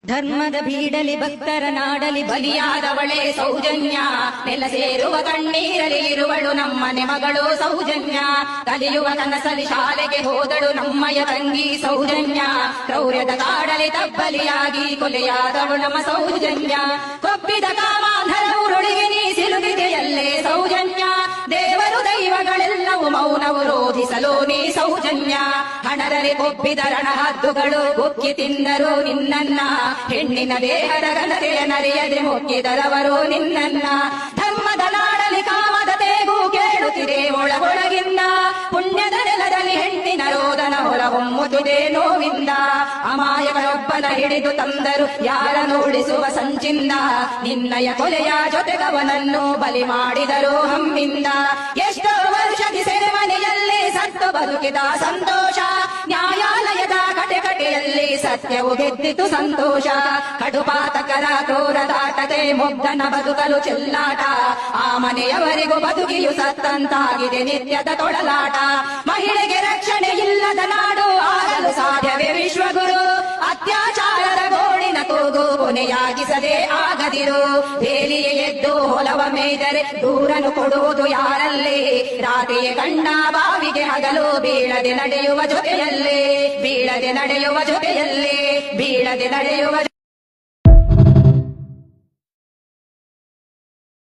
ಧರ್ಮದ ಬೀಡಲಿ ಭಕ್ತರ ನಾಡಲಿ ಬಲಿಯಾದವಳೇ ಸೌಜನ್ಯ, ನೆಲ ಸೇರುವ ಕಣ್ಣೀರಲಿ ಇರುವಳು ನಮ್ಮನೆ ಮಗಳು ಸೌಜನ್ಯ. ಕಲಿಯುವ ಕನಸಲಿ ಶಾಲೆಗೆ ಹೋದಳು ನಮ್ಮಯ ತಂಗಿ ಸೌಜನ್ಯ. ಕ್ರೌರ್ಯದ ಕಾಡಲಿ ತಬ್ಬಲಿಯಾಗಿ ಕೊಲೆಯಾದವಳು ನಮ್ಮ ಸೌಜನ್ಯ. ಕೊಪ್ಪಿದ ಕಾಮಾಂಧರ ಉರುಳಿಗೆ ನೀ ಸಿಲುಕಿದೆಯಲ್ಲೇ ಸೌಜನ್ಯ. ದೇವರು ದೈವಗಳೆಲ್ಲವೂ ಮೌನವು ರೋಧಿಸಲು ನೀ ಸೌಜನ್ಯ. ಹಣದಲ್ಲಿ ಕೊಪ್ಪಿದ ರಣಹದ್ದುಗಳು ಉಕ್ಕಿ ತಿಂದರು ನಿನ್ನನ್ನ. ಹೆಣ್ಣಿನ ದೇಹದ ಘನತೆಯ ನರಿಯದೆ ಮುಕ್ಕಿದರವರು ನಿನ್ನನ್ನ. ಧರ್ಮದ ನಾಡಲಿ ಕಾಮದ ತೇಗು ಕೇಳುತ್ತಿದೆ ಒಳಗೊಳಗಿಂದ. ಪುಣ್ಯದ ನೆಲದಲ್ಲಿ ಹೆಣ್ಣಿನ ರೋದನ ಹೊರಹೊಮ್ಮುತ್ತಿದೆ ನೋವಿಂದ. ಅಮಾಯಕರೊಬ್ಬನ ಹಿಡಿದು ತಂದರು ಯಾರನ್ನು ಉಳಿಸುವ ಸಂಚಿಂದ. ನಿನ್ನಯ ಕೊಲೆಯ ಜೊತೆಗವನನ್ನು ಬಲಿ ಮಾಡಿದರು ಹಮ್ಮಿಂದ. ಎಷ್ಟೋ ವರ್ಷದಿ ಸೆರೆಮನೆಯಲ್ಲಿ ಸತ್ತು ಬದುಕಿದ ಸಂತೋಷ. ನ್ಯಾಯಾಲಯದ ಕಟೆಕಟೆಯಲ್ಲಿ ಸತ್ಯವು ಗೆದ್ದಿತು ಸಂತೋಷ. ಕಡುಪಾತಕರ ಕ್ರೂರದಾಟದೆ ಮುಗ್ಧನ ಬದುಕಲು ಚೆಲ್ಲಾಟ. ಆ ಮನೆಯವರಿಗೂ ಬದುಕಿಯು ಸತ್ತಂತಾಗಿದೆ ನಿತ್ಯದ ತೊಳಲಾಟ. ಮಹಿಳೆಗೆ ರಕ್ಷಣೆ ಇಲ್ಲದ ನಾಡು ಆಗಲು ಸಾಧ್ಯವೇ ವಿಶ್ವಗುರು. ಅತ್ಯಾಚಾರರ ಗೋಳಿನ ಕೂಗು ಕೊನೆಯಾಗಿಸದೆ ಆಗದಿರು. ಬೇಲಿಯೇ ಎದ್ದು ಹೊಲವ ಮೇದರೆ ದೂರನು ಕೊಡುವುದು ಯಾರಲ್ಲಿ. ರಾತ್ರಿಯೇ ಕಂಡ ಬಾವಿಗೆ ಹಗಲು ಬೀಳದೆ ನಡೆಯುವ ಜೊತೆಯಲ್ಲೇ, ಬೀಳದೆ ನಡೆಯುವ ಜೊತೆಯಲ್ಲೇ, ಬೀಳದೆ ನಡೆಯುವ